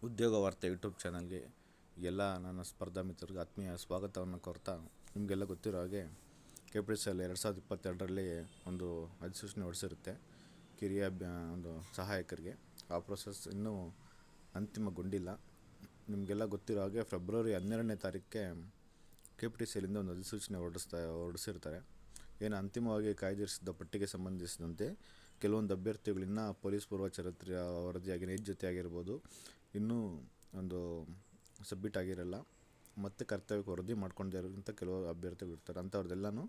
ಉದ್ಯೋಗ ವಾರ್ತೆ ಯೂಟ್ಯೂಬ್ ಚಾನಲ್ಗೆ ಎಲ್ಲ ನನ್ನ ಸ್ಪರ್ಧಾ ಮಿತ್ರರಿಗೆ ಆತ್ಮೀಯ ಸ್ವಾಗತವನ್ನು ಕೋರ್ತಾ, ನಿಮಗೆಲ್ಲ ಗೊತ್ತಿರೋ ಹಾಗೆ KPTCL 2022ರಲ್ಲಿ ಒಂದು ಅಧಿಸೂಚನೆ ಹೊರಡಿಸಿರುತ್ತೆ ಕಿರಿಯ ಒಂದು ಸಹಾಯಕರಿಗೆ. ಆ ಪ್ರೊಸೆಸ್ ಇನ್ನೂ ಅಂತಿಮಗೊಂಡಿಲ್ಲ. ನಿಮಗೆಲ್ಲ ಗೊತ್ತಿರೋ ಹಾಗೆ ಫೆಬ್ರವರಿ 12ನೇ ತಾರೀಕಿಗೆ KPTCLಯಿಂದ ಒಂದು ಅಧಿಸೂಚನೆ ಹೊರಡಿಸಿರ್ತಾರೆ. ಏನು ಅಂತಿಮವಾಗಿ ಕಾಯ್ದಿರಿಸಿದ ಪಟ್ಟಿಗೆ ಸಂಬಂಧಿಸಿದಂತೆ ಕೆಲವೊಂದು ಅಭ್ಯರ್ಥಿಗಳಿನ್ನ ಪೊಲೀಸ್ ಪೂರ್ವ ಚರಿತ್ರೆ ವರದಿಯಾಗಿ ನೈಜತೆ ಆಗಿರ್ಬೋದು, ಇನ್ನೂ ಒಂದು ಸಬ್ಮಿಟ್ ಆಗಿರಲ್ಲ, ಮತ್ತು ಕರ್ತವ್ಯಕ್ಕೆ ವರದಿ ಮಾಡ್ಕೊಂಡೇ ಇರೋಂಥ ಕೆಲವು ಅಭ್ಯರ್ಥಿಗಳು ಇರ್ತಾರೆ. ಅಂಥವ್ರದ್ದೆಲ್ಲನೂ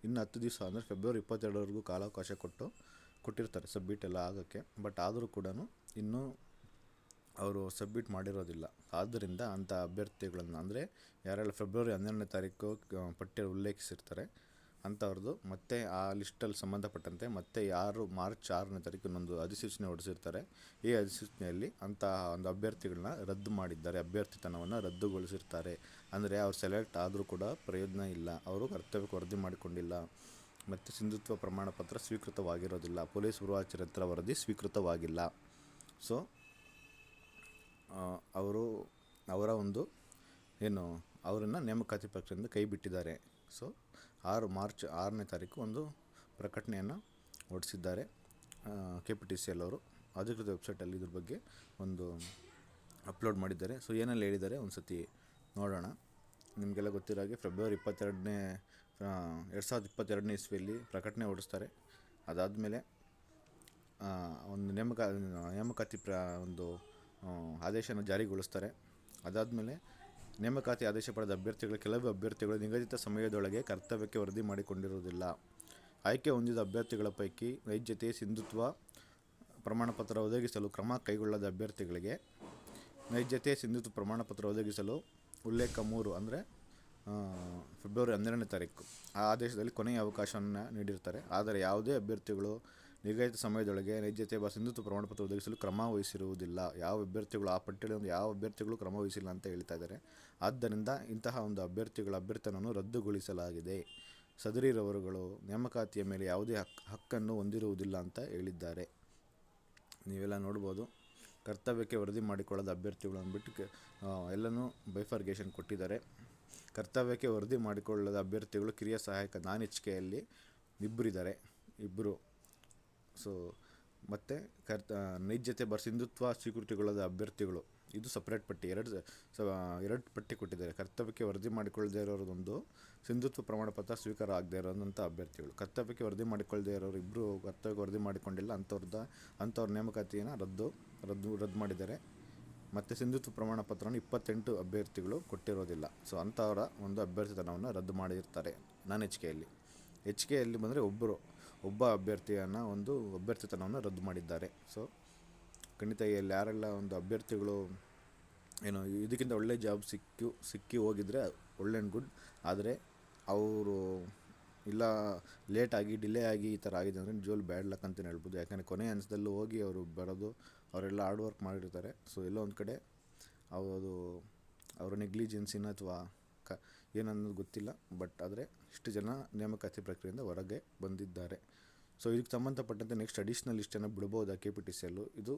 ಇನ್ನು 10 ದಿವಸ ಅಂದರೆ ಫೆಬ್ರವರಿ 22ವರೆಗೂ ಕಾಲಾವಕಾಶ ಕೊಟ್ಟಿರ್ತಾರೆ ಸಬ್ಮಿಟ್ ಎಲ್ಲ ಆಗೋಕ್ಕೆ. ಬಟ್ ಆದರೂ ಕೂಡ ಇನ್ನೂ ಅವರು ಸಬ್ಮಿಟ್ ಮಾಡಿರೋದಿಲ್ಲ. ಆದ್ದರಿಂದ ಅಂಥ ಅಭ್ಯರ್ಥಿಗಳನ್ನು, ಅಂದರೆ ಯಾರೆಲ್ಲ ಫೆಬ್ರವರಿ 12ನೇ ತಾರೀಕು ಪಟ್ಟಿಯಲ್ಲಿ ಉಲ್ಲೇಖಿಸಿರ್ತಾರೆ ಅಂಥವ್ರದ್ದು ಮತ್ತೆ ಆ ಲಿಸ್ಟಲ್ಲಿ ಸಂಬಂಧಪಟ್ಟಂತೆ ಮತ್ತೆ ಯಾರು ಮಾರ್ಚ್ 6ನೇ ತಾರೀಕು ಇನ್ನೊಂದು ಅಧಿಸೂಚನೆ ಹೊರಡಿಸಿರ್ತಾರೆ. ಈ ಅಧಿಸೂಚನೆಯಲ್ಲಿ ಅಂತಹ ಒಂದು ಅಭ್ಯರ್ಥಿಗಳನ್ನ ರದ್ದು ಮಾಡಿದ್ದಾರೆ, ಅಭ್ಯರ್ಥಿತನವನ್ನು ರದ್ದುಗೊಳಿಸಿರ್ತಾರೆ. ಅಂದರೆ ಅವ್ರು ಸೆಲೆಕ್ಟ್ ಆದರೂ ಕೂಡ ಪ್ರಯೋಜನ ಇಲ್ಲ, ಅವರು ಕರ್ತವ್ಯಕ್ಕೆ ವರದಿ ಮಾಡಿಕೊಂಡಿಲ್ಲ, ಮತ್ತು ಸಿಂಧುತ್ವ ಪ್ರಮಾಣ ಪತ್ರ ಸ್ವೀಕೃತವಾಗಿರೋದಿಲ್ಲ, ಪೊಲೀಸ್ ಪೂರ್ವ ಚರಿತ್ರೆ ವರದಿ ಸ್ವೀಕೃತವಾಗಿಲ್ಲ. ಸೊ ಅವರ ಒಂದು ಅವರನ್ನು ನೇಮಕಾತಿ ಪ್ರಕ್ರಿಯೆಯಿಂದ ಕೈ ಬಿಟ್ಟಿದ್ದಾರೆ. ಸೊ ಮಾರ್ಚ್ 6ನೇ ತಾರೀಕು ಒಂದು ಪ್ರಕಟಣೆಯನ್ನು ಹೊರಡಿಸಿದ್ದಾರೆ KPTCL ಅವರು. ಅಧಿಕೃತ ವೆಬ್ಸೈಟಲ್ಲಿ ಇದ್ರ ಬಗ್ಗೆ ಒಂದು ಅಪ್ಲೋಡ್ ಮಾಡಿದ್ದಾರೆ. ಸೊ ಏನೆಲ್ಲ ಹೇಳಿದ್ದಾರೆ ಒಂದು ಸತಿ ನೋಡೋಣ. ನಿಮಗೆಲ್ಲ ಗೊತ್ತಿರೋ ಹಾಗೆ ಫೆಬ್ರವರಿ 2022ನೇ ಇಸ್ವಿಯಲ್ಲಿ ಪ್ರಕಟಣೆ ಹೊರಡಿಸ್ತಾರೆ. ಅದಾದಮೇಲೆ ಒಂದು ನೇಮಕಾತಿ ಒಂದು ಆದೇಶನ ಜಾರಿಗೊಳಿಸ್ತಾರೆ. ಅದಾದಮೇಲೆ ನೇಮಕಾತಿ ಆದೇಶ ಪಡೆದ ಕೆಲವು ಅಭ್ಯರ್ಥಿಗಳು ನಿಗದಿತ ಸಮಯದೊಳಗೆ ಕರ್ತವ್ಯಕ್ಕೆ ವರದಿ ಮಾಡಿಕೊಂಡಿರುವುದಿಲ್ಲ. ಆಯ್ಕೆ ಹೊಂದಿದ ಅಭ್ಯರ್ಥಿಗಳ ಪೈಕಿ ನೈಜತೆ ಸಿಂಧುತ್ವ ಪ್ರಮಾಣಪತ್ರ ಒದಗಿಸಲು ಕ್ರಮ ಕೈಗೊಳ್ಳದ ಅಭ್ಯರ್ಥಿಗಳಿಗೆ ನೈಜತೆ ಸಿಂಧುತ್ವ ಪ್ರಮಾಣಪತ್ರ ಒದಗಿಸಲು ಉಲ್ಲೇಖ 3 ಅಂದರೆ ಫೆಬ್ರವರಿ 12ನೇ ತಾರೀಕು ಆ ಆದೇಶದಲ್ಲಿ ಕೊನೆಯ ಅವಕಾಶವನ್ನು ನೀಡಿರ್ತಾರೆ. ಆದರೆ ಯಾವುದೇ ಅಭ್ಯರ್ಥಿಗಳು ನಿಗದಿತ ಸಮಯದೊಳಗೆ ನೈಜತೆ ಸಿಂಧುತ್ವ ಪ್ರಮಾಣಪತ್ರ ಒದಗಿಸಲು ಕ್ರಮ ವಹಿಸಿರುವುದಿಲ್ಲ. ಯಾವ ಅಭ್ಯರ್ಥಿಗಳು ಆ ಪಟ್ಟಿಯಲ್ಲಿ ಯಾವ ಅಭ್ಯರ್ಥಿಗಳು ಕ್ರಮ ವಹಿಸಿಲ್ಲ ಅಂತ ಹೇಳ್ತಾ ಇದ್ದಾರೆ. ಆದ್ದರಿಂದ ಇಂತಹ ಒಂದು ಅಭ್ಯರ್ಥಿಗಳ ಅಭ್ಯರ್ಥನವನ್ನು ರದ್ದುಗೊಳಿಸಲಾಗಿದೆ. ಸದರಿರವರುಗಳು ನೇಮಕಾತಿಯ ಮೇಲೆ ಯಾವುದೇ ಹಕ್ಕನ್ನು ಹೊಂದಿರುವುದಿಲ್ಲ ಅಂತ ಹೇಳಿದ್ದಾರೆ. ನೀವೆಲ್ಲ ನೋಡ್ಬೋದು, ಕರ್ತವ್ಯಕ್ಕೆ ವರದಿ ಮಾಡಿಕೊಳ್ಳದ ಅಭ್ಯರ್ಥಿಗಳು ಅಂದ್ಬಿಟ್ಟು ಎಲ್ಲನೂ ಬೈಫರ್ಗೇಷನ್ ಕೊಟ್ಟಿದ್ದಾರೆ. ಕರ್ತವ್ಯಕ್ಕೆ ವರದಿ ಮಾಡಿಕೊಳ್ಳದ ಅಭ್ಯರ್ಥಿಗಳು ಕಿರಿಯ ಸಹಾಯಕ ನಾನ್-HKಯಲ್ಲಿ ಇಬ್ಬರು. ಸೊ ಮತ್ತು ನೈಜತೆ ಸಿಂಧುತ್ವ ಸ್ವೀಕೃತಿಗೊಳ್ಳದ ಅಭ್ಯರ್ಥಿಗಳು, ಇದು ಸಪ್ರೇಟ್ ಪಟ್ಟಿ, ಎರಡು ಪಟ್ಟಿ ಕೊಟ್ಟಿದ್ದಾರೆ. ಕರ್ತವ್ಯಕ್ಕೆ ವರದಿ ಮಾಡಿಕೊಳ್ಳದೇ ಇರೋದೊಂದು, ಸಿಂಧುತ್ವ ಪ್ರಮಾಣ ಪತ್ರ ಸ್ವೀಕಾರ ಆಗದೇ ಇರೋಂಥ ಅಭ್ಯರ್ಥಿಗಳು. ಕರ್ತವ್ಯಕ್ಕೆ ವರದಿ ಮಾಡಿಕೊಳ್ಳದೇ ಇರೋರು ಇಬ್ಬರು ಕರ್ತವ್ಯಕ್ಕೆ ವರದಿ ಮಾಡಿಕೊಂಡಿಲ್ಲ, ಅಂಥವ್ರ ನೇಮಕಾತಿಯನ್ನು ರದ್ದು ಮಾಡಿದ್ದಾರೆ. ಮತ್ತು ಸಿಂಧುತ್ವ ಪ್ರಮಾಣ ಪತ್ರವನ್ನು 28 ಅಭ್ಯರ್ಥಿಗಳು ಕೊಟ್ಟಿರೋದಿಲ್ಲ. ಸೊ ಅಂಥವರ ಒಂದು ಅಭ್ಯರ್ಥಿತನವನ್ನು ರದ್ದು ಮಾಡಿರ್ತಾರೆ ನಾನ್-HKಯಲ್ಲಿ. HKಯಲ್ಲಿ ಬಂದರೆ ಒಬ್ಬ ಅಭ್ಯರ್ಥಿಯನ್ನು ಒಂದು ಅಭ್ಯರ್ಥಿತನವನ್ನು ರದ್ದು ಮಾಡಿದ್ದಾರೆ. ಸೊ ಖಂಡಿತ ಇಲ್ಲಿ ಯಾರೆಲ್ಲ ಒಂದು ಅಭ್ಯರ್ಥಿಗಳು ಇದಕ್ಕಿಂತ ಒಳ್ಳೆ ಜಾಬ್ ಸಿಕ್ಕಿ ಹೋಗಿದ್ರೆ ಒಳ್ಳೆ ಆ್ಯಂಡ್ ಗುಡ್. ಆದರೆ ಅವರು ಇಲ್ಲ ಲೇಟಾಗಿ ಡಿಲೇ ಆಗಿ ಈ ಥರ ಆಗಿದೆ ಅಂದರೆ ನಿಜವಾಗ್ಲೂ ಬ್ಯಾಡ್ ಲಕ್ ಅಂತಲೇ ಹೇಳ್ಬೋದು. ಯಾಕಂದರೆ ಕೊನೆಯ ಹಂತದಲ್ಲೂ ಹೋಗಿ ಅವರು ಬರೋದು, ಅವರೆಲ್ಲ ಹಾರ್ಡ್ ವರ್ಕ್ ಮಾಡಿರ್ತಾರೆ. ಸೊ ಎಲ್ಲೋ ಒಂದು ಕಡೆ ಅವರ ನೆಗ್ಲಿಜೆನ್ಸಿನ ಅಥವಾ ಏನನ್ನೋದು ಗೊತ್ತಿಲ್ಲ. ಬಟ್ ಆದರೆ ಇಷ್ಟು ಜನ ನೇಮಕಾತಿ ಪ್ರಕ್ರಿಯೆಯಿಂದ ಹೊರಗೆ ಬಂದಿದ್ದಾರೆ. ಸೊ ಇದಕ್ಕೆ ಸಂಬಂಧಪಟ್ಟಂತೆ ನೆಕ್ಸ್ಟ್ ಅಡಿಷ್ನಲ್ ಲಿಸ್ಟನ್ನು ಬಿಡ್ಬೋದಾ KPTCL, ಇದು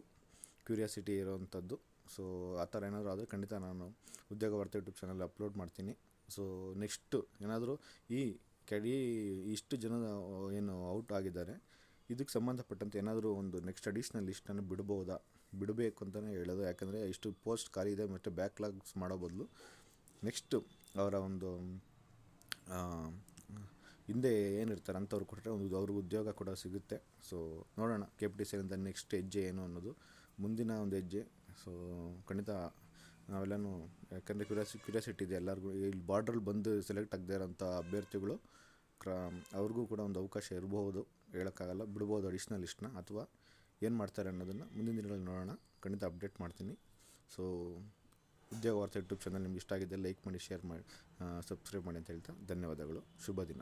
ಕ್ಯೂರಿಯಾಸಿಟಿ ಇರೋವಂಥದ್ದು. ಸೊ ಆ ಥರ ಏನಾದರೂ ಆದರೆ ಖಂಡಿತ ನಾನು ಉದ್ಯೋಗ ವಾರ್ತೆ ಯೂಟ್ಯೂಬ್ ಚಾನಲ್ ಅಪ್ಲೋಡ್ ಮಾಡ್ತೀನಿ. ಸೊ ನೆಕ್ಸ್ಟು ಏನಾದರೂ ಇಷ್ಟು ಜನ ಔಟ್ ಆಗಿದ್ದಾರೆ, ಇದಕ್ಕೆ ಸಂಬಂಧಪಟ್ಟಂತೆ ಏನಾದರೂ ಒಂದು ನೆಕ್ಸ್ಟ್ ಅಡಿಷ್ನಲ್ ಲಿಸ್ಟನ್ನು ಬಿಡಬೇಕು ಅಂತಲೇ ಹೇಳೋದು. ಯಾಕಂದರೆ ಇಷ್ಟು ಪೋಸ್ಟ್ ಖಾಲಿ ಇದೆ, ಮತ್ತು ಬ್ಯಾಕ್ಲಾಗ್ಸ್ ಮಾಡೋ ಬದಲು ನೆಕ್ಸ್ಟು ಅವರ ಒಂದು ಹಿಂದೆ ಏನಿರ್ತಾರೆ ಅಂಥವ್ರು ಕೊಟ್ಟರೆ ಅವ್ರಿಗೆ ಉದ್ಯೋಗ ಕೂಡ ಸಿಗುತ್ತೆ. ಸೊ ನೋಡೋಣ KPTCLಯಿಂದ ನೆಕ್ಸ್ಟ್ ಹೆಜ್ಜೆ ಏನು ಅನ್ನೋದು, ಮುಂದಿನ ಒಂದು ಹೆಜ್ಜೆ. ಸೊ ಖಂಡಿತ ನಾವೆಲ್ಲನೂ, ಯಾಕಂದರೆ ಕ್ಯೂರಿಯಾಸಿಟಿ ಇದೆ ಎಲ್ಲರಿಗೂ. ಇಲ್ಲಿ ಬಾರ್ಡ್ರಲ್ಲಿ ಬಂದು ಸೆಲೆಕ್ಟ್ ಆಗದೇ ಇರೋಂಥ ಅಭ್ಯರ್ಥಿಗಳು ಅವ್ರಿಗೂ ಕೂಡ ಒಂದು ಅವಕಾಶ ಇರಬಹುದು, ಹೇಳೋಕ್ಕಾಗಲ್ಲ. ಬಿಡ್ಬೋದು ಅಡಿಷ್ನಲ್ ಲಿಸ್ಟ್ನ, ಅಥವಾ ಏನು ಮಾಡ್ತಾರೆ ಅನ್ನೋದನ್ನು ಮುಂದಿನ ದಿನಗಳಲ್ಲಿ ನೋಡೋಣ. ಖಂಡಿತ ಅಪ್ಡೇಟ್ ಮಾಡ್ತೀನಿ. ಸೊ ಉದ್ಯೋಗ ವಾರ್ತೆ ಯೂಟ್ಯೂಬ್ ಚಾನಲ್ ನಿಮ್ಗೆ ಇಷ್ಟ ಆಗಿದೆ ಲೈಕ್ ಮಾಡಿ, ಶೇರ್ ಮಾಡಿ, ಸಬ್ಸ್ಕ್ರೈಬ್ ಮಾಡಿ ಅಂತ ಹೇಳ್ತಾ ಧನ್ಯವಾದಗಳು. ಶುಭ ದಿನ.